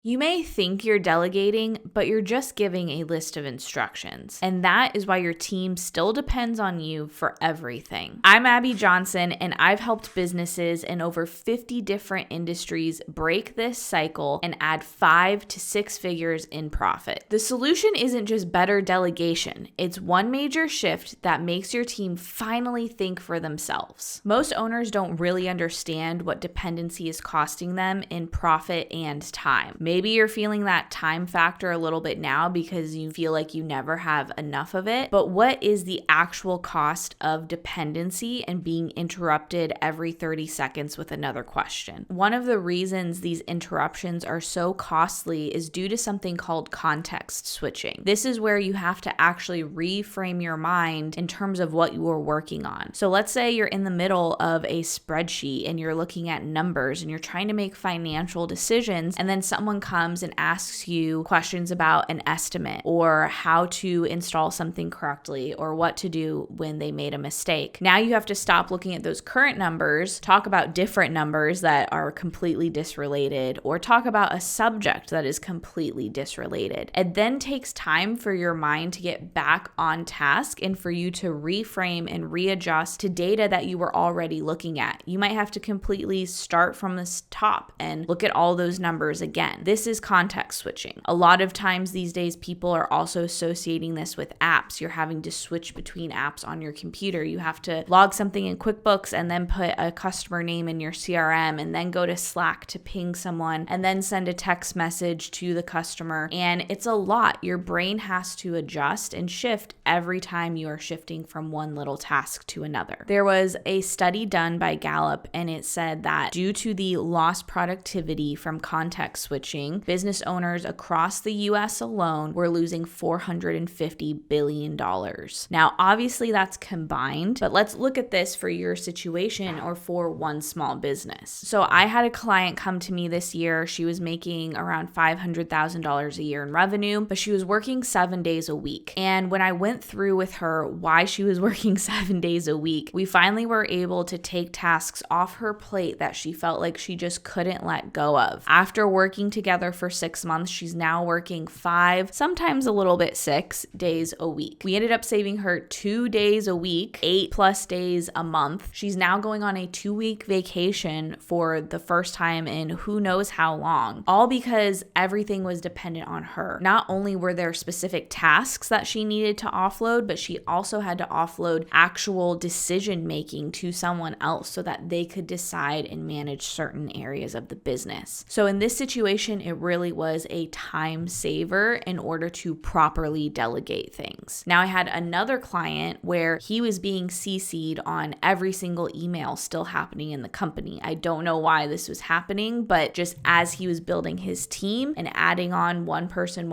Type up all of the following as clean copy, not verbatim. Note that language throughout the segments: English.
You may think you're delegating, but you're just giving a list of instructions. And that is why your team still depends on you for everything. I'm Abby Johnson, and I've helped businesses in over 50 different industries break this cycle and add 5 to 6 figures in profit. The solution isn't just better delegation. It's one major shift that makes your team finally think for themselves. Most owners don't really understand what dependency is costing them in profit and time. Maybe you're feeling that time factor a little bit now because you feel like you never have enough of it. But what is the actual cost of dependency and being interrupted every 30 seconds with another question? One of the reasons these interruptions are so costly is due to something called context switching. This is where you have to actually reframe your mind in terms of what you are working on. So let's say you're in the middle of a spreadsheet and you're looking at numbers and you're trying to make financial decisions, and then someone comes and asks you questions about an estimate or how to install something correctly or what to do when they made a mistake. Now you have to stop looking at those current numbers, talk about different numbers that are completely disrelated, or talk about a subject that is completely disrelated. It then takes time for your mind to get back on task and for you to reframe and readjust to data that you were already looking at. You might have to completely start from the top and look at all those numbers again. This is context switching. A lot of times these days, people are also associating this with apps. You're having to switch between apps on your computer. You have to log something in QuickBooks and then put a customer name in your CRM and then go to Slack to ping someone and then send a text message to the customer. And it's a lot. Your brain has to adjust and shift every time you are shifting from one little task to another. There was a study done by Gallup, and it said that due to the lost productivity from context switching, business owners across the US alone were losing $450 billion. Now, obviously that's combined, but let's look at this for your situation or for one small business. So I had a client come to me this year. She was making around $500,000 a year in revenue, but she was working 7 days a week. And when I went through with her why she was working 7 days a week, we finally were able to take tasks off her plate that she felt like she just couldn't let go of. After working together for 6 months, she's now working 5, sometimes a little bit 6 days a week. We ended up saving her 2 days a week, 8+ days a month. She's now going on a 2-week vacation for the first time in who knows how long, all because everything was dependent on her. Not only were there specific tasks that she needed to offload, but she also had to offload actual decision making to someone else so that they could decide and manage certain areas of the business. So in this situation, it really was a time saver in order to properly delegate things. Now, I had another client where he was being CC'd on every single email still happening in the company. I don't know why this was happening, but just as he was building his team and adding on one person,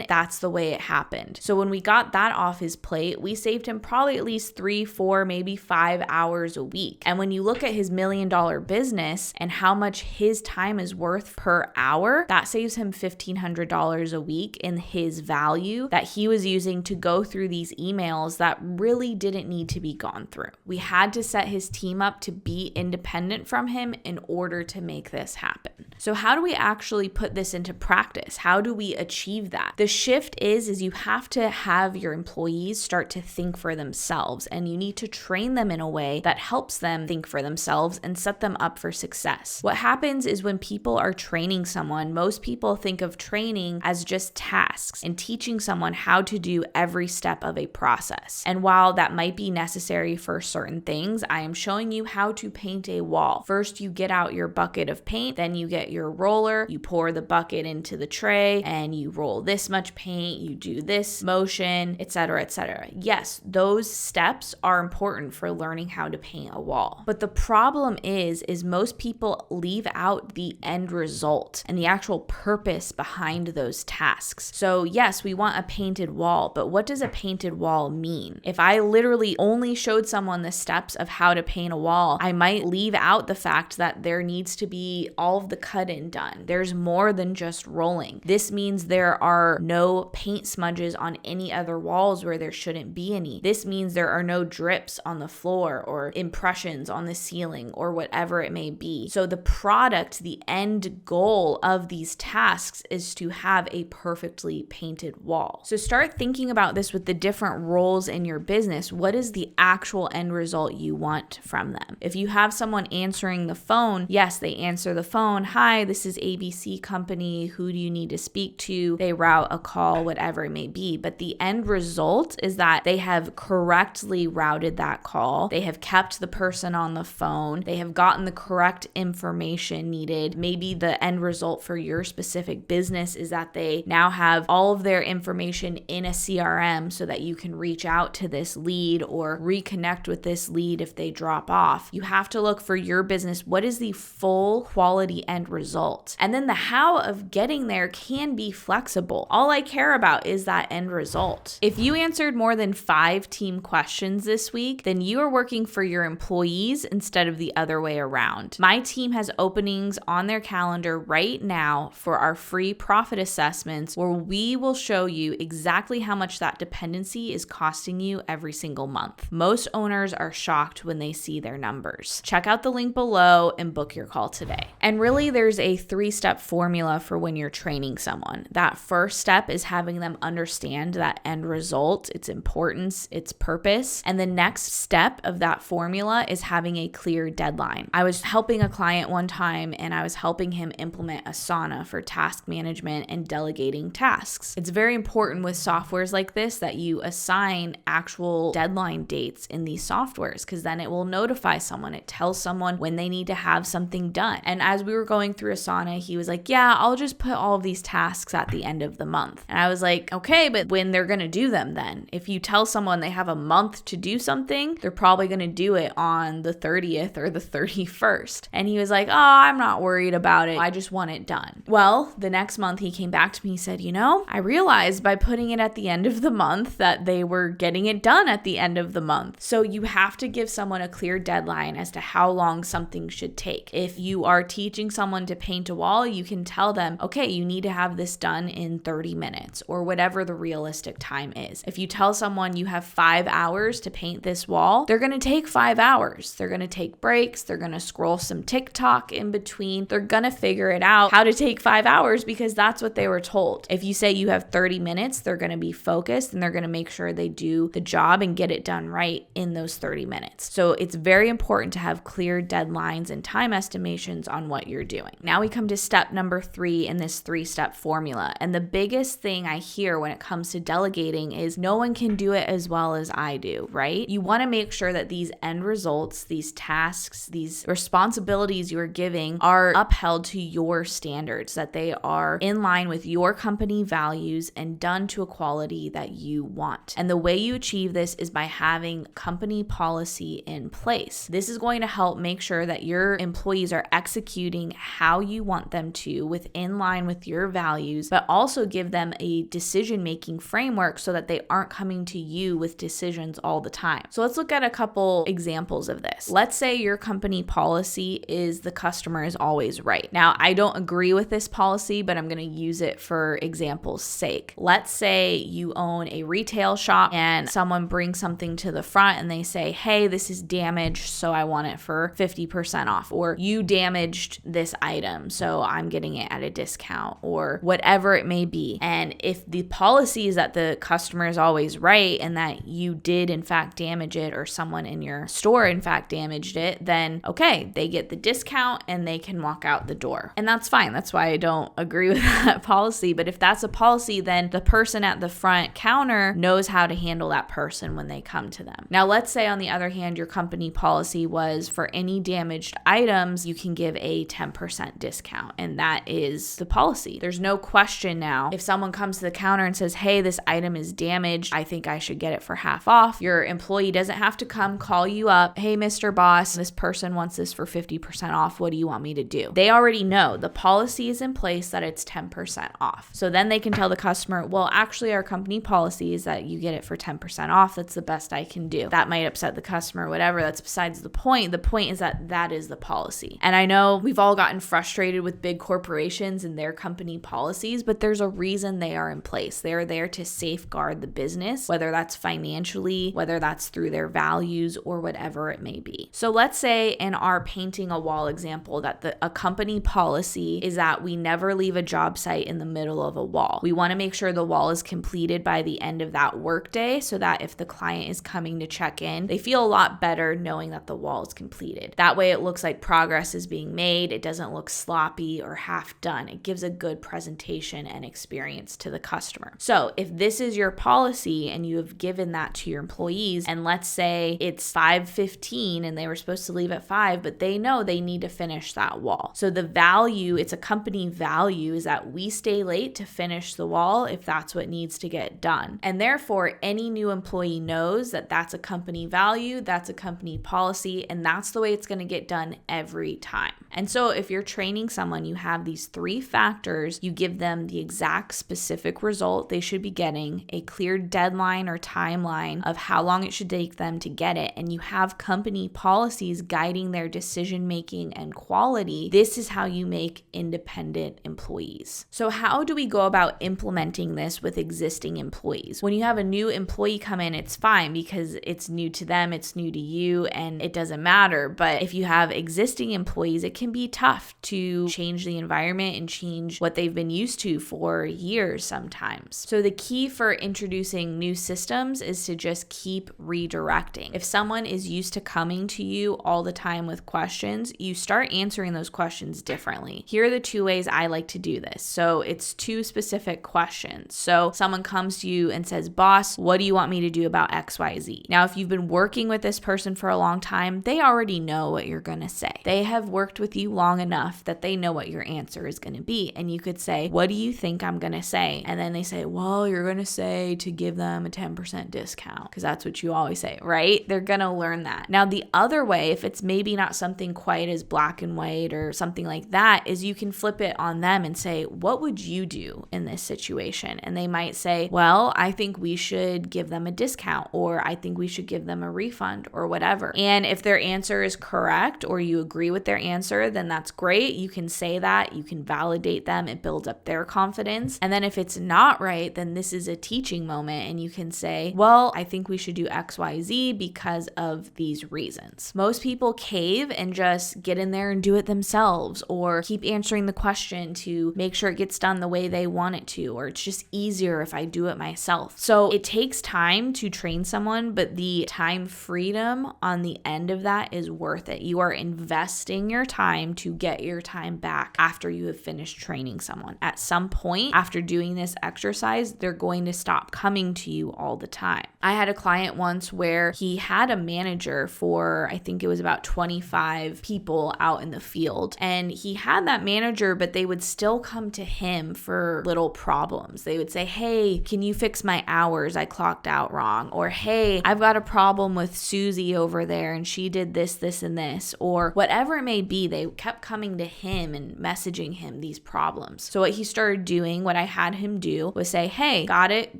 that's the way it happened. So when we got that off his plate, we saved him probably at least 3, 4, maybe 5 hours a week. And when you look at his $1 million business and how much his time is worth per hour, that saves him $1,500 a week in his value that he was using to go through these emails that really didn't need to be gone through. We had to set his team up to be independent from him in order to make this happen. So how do we actually put this into practice? How do we achieve that? The shift is you have to have your employees start to think for themselves, and you need to train them in a way that helps them think for themselves and set them up for success. What happens is when people are training someone, most people think of training as just tasks and teaching someone how to do every step of a process. And while that might be necessary for certain things, I am showing you how to paint a wall. First, you get out your bucket of paint, then you get your roller, you pour the bucket into the tray, and you roll this much paint, you do this motion, etc., etc. Yes, those steps are important for learning how to paint a wall. But the problem is most people leave out the end result and the actual purpose behind those tasks. So yes, we want a painted wall, but what does a painted wall mean? If I literally only showed someone the steps of how to paint a wall, I might leave out the fact that there needs to be all of the cut-in done. There's more than just rolling. This means there are no paint smudges on any other walls where there shouldn't be any. This means there are no drips on the floor or impressions on the ceiling or whatever it may be. So the product, the end goal of of these tasks is to have a perfectly painted wall. So start thinking about this with the different roles in your business. What is the actual end result you want from them? If you have someone answering the phone, yes, they answer the phone. Hi, this is ABC company. Who do you need to speak to? They route a call, whatever it may be. But the end result is that they have correctly routed that call. They have kept the person on the phone. They have gotten the correct information needed. Maybe the end result for your specific business is that they now have all of their information in a CRM so that you can reach out to this lead or reconnect with this lead if they drop off. You have to look for your business. What is the full quality end result? And then the how of getting there can be flexible. All I care about is that end result. If you answered more than 5 team questions this week, then you are working for your employees instead of the other way around. My team has openings on their calendar right now for our free profit assessments where we will show you exactly how much that dependency is costing you every single month. Most owners are shocked when they see their numbers. Check out the link below and book your call today. And really, there's a 3-step formula for when you're training someone. That first step is having them understand that end result, its importance, its purpose. And the next step of that formula is having a clear deadline. I was helping a client one time and I was helping him implement Asana for task management and delegating tasks. It's very important with softwares like this that you assign actual deadline dates in these softwares because then it will notify someone. It tells someone when they need to have something done. And as we were going through Asana, he was like, yeah, I'll just put all of these tasks at the end of the month. And I was like, okay, but when they're going to do them then? If you tell someone they have a month to do something, they're probably going to do it on the 30th or the 31st. And he was like, oh, I'm not worried about it. I just want it done. Well, the next month he came back to me and said, I realized by putting it at the end of the month that they were getting it done at the end of the month. So you have to give someone a clear deadline as to how long something should take. If you are teaching someone to paint a wall, you can tell them, okay, you need to have this done in 30 minutes or whatever the realistic time is. If you tell someone you have 5 hours to paint this wall, they're going to take 5 hours. They're going to take breaks. They're going to scroll some TikTok in between. They're going to figure it out how to take 5 hours because that's what they were told. If you say you have 30 minutes, they're going to be focused and they're going to make sure they do the job and get it done right in those 30 minutes. So it's very important to have clear deadlines and time estimations on what you're doing. Now we come to step number 3 in this 3-step formula. And the biggest thing I hear when it comes to delegating is no one can do it as well as I do, right? You want to make sure that these end results, these tasks, these responsibilities you're giving are upheld to your standards, that they are in line with your company values and done to a quality that you want. And the way you achieve this is by having company policy in place. This is going to help make sure that your employees are executing how you want them to within line with your values, but also give them a decision-making framework so that they aren't coming to you with decisions all the time. So let's look at a couple examples of this. Let's say your company policy is the customer is always right. Now, I don't agree with this policy, but I'm going to use it for example's sake. Let's say you own a retail shop and someone brings something to the front and they say, hey, this is damaged, so I want it for 50% off. Or you damaged this item, so I'm getting it at a discount, or whatever it may be. And if the policy is that the customer is always right and that you did in fact damage it, or someone in your store in fact damaged it, then okay, they get the discount and they can walk out the door. And that's fine. That's why I don't agree with that policy. But if that's a policy, then the person at the front counter knows how to handle that person when they come to them. Now, let's say on the other hand, your company policy was for any damaged items, you can give a 10% discount. And that is the policy. There's no question now. If someone comes to the counter and says, hey, this item is damaged, I think I should get it for half off. Your employee doesn't have to come call you up. Hey, Mr. Boss, this person wants this for 50% off. What do you want me to do? They already know the policy is in place that it's 10% off. So then they can tell the customer, well, actually our company policy is that you get it for 10% off. That's the best I can do. That might upset the customer, whatever. That's besides the point. The point is that that is the policy. And I know we've all gotten frustrated with big corporations and their company policies, but there's a reason they are in place. They're there to safeguard the business, whether that's financially, whether that's through their values, or whatever it may be. So let's say in our painting a wall example that a company policy is that we never leave a job site in the middle of a wall. We want to make sure the wall is completed by the end of that workday so that if the client is coming to check in, they feel a lot better knowing that the wall is completed. That way it looks like progress is being made. It doesn't look sloppy or half done. It gives a good presentation and experience to the customer. So if this is your policy and you have given that to your employees, and let's say it's 5:15 and they were supposed to leave at 5, but they know they need to finish that wall. So the value, it's a company value, is that we stay late to finish the wall if that's what needs to get done. And therefore, any new employee knows that that's a company value, that's a company policy, and that's the way it's going to get done every time. And so if you're training someone, you have these 3 factors, you give them the exact specific result they should be getting, a clear deadline or timeline of how long it should take them to get it, and you have company policies guiding their decision making and quality. This is how you make independent employees. So how do we go about implementing this with existing employees? When you have a new employee come in, it's fine because it's new to them, it's new to you, and it doesn't matter. But if you have existing employees, it can be tough to change the environment and change what they've been used to for years sometimes. So the key for introducing new systems is to just keep redirecting. If someone is used to coming to you all the time with questions, you start answering those questions differently. Here are the 2 ways I like to do this. So it's 2 specific questions. So someone comes to you and says, "Boss, what do you want me to do about XYZ?" Now, if you've been working with this person for a long time, they already know what you're going to say. They have worked with you long enough that they know what your answer is going to be. And you could say, "What do you think I'm going to say?" And then they say, "Well, you're going to say to give them a 10% discount," because that's what you always say, right? They're going to learn that. Now, the other way, if it's maybe not something quite as black and white or something like that, is you can flip it on them and say, "What would you do in this situation?" And they might say, "Well, I think we should give them a discount," or "I think we should give them a refund," or whatever. And if their answer is correct or you agree with their answer, then that's great. You can say that, you can validate them, it builds up their confidence. And then if it's not right, then this is a teaching moment and you can say, "Well, I think we should do XYZ because of these reasons." Most people cave and just get in there and do it themselves, or keep answering the question to make sure it gets done the way they want it to, or it's just easier if I do it myself. So it takes time to train someone, but the time freedom on the end of that is worth it. You are investing your time to get your time back after you have finished training someone. At some point after doing this exercise, they're going to stop coming to you all the time. I had a client once where he had a manager for, I think it was about 25 people out in the field. And he had that manager, but they would still come to him for little problems. They would say, "Hey, can you fix my hours? I clocked out wrong." Or, "Hey, I've got a problem with Susie over there and she did this, this, and this." Or whatever it may be, they kept coming to him and messaging him these problems. So what he started doing, what I had him do, was say, "Hey, got it,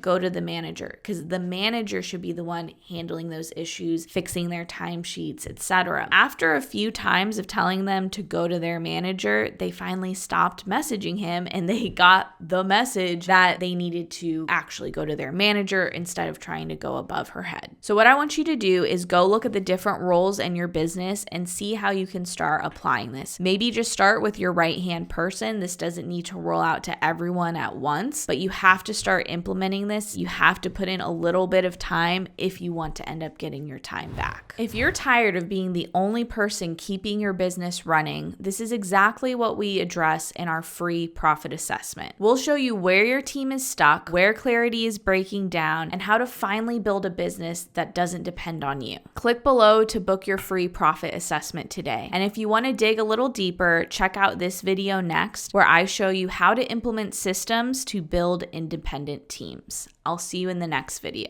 go to the manager." Because the manager should be the one handling those issues, fixing their timesheets, etc. After a few times of telling them to go to their manager, they finally stopped messaging him and they got the message that they needed to actually go to their manager instead of trying to go above her head. So what I want you to do is go look at the different roles in your business and see how you can start applying this. Maybe just start with your right-hand person. This doesn't need to roll out to everyone at once, but you have to start implementing this. You have to put in a little bit of time if you want to end up getting your time back. If you're tired of being the only person keeping your business running, this is exactly what we address in our free profit assessment. We'll show you where your team is stuck, where clarity is breaking down, and how to finally build a business that doesn't depend on you. Click below to book your free profit assessment today. And if you want to dig a little deeper, check out this video next, where I show you how to implement systems to build independent teams. I'll see you in the next video.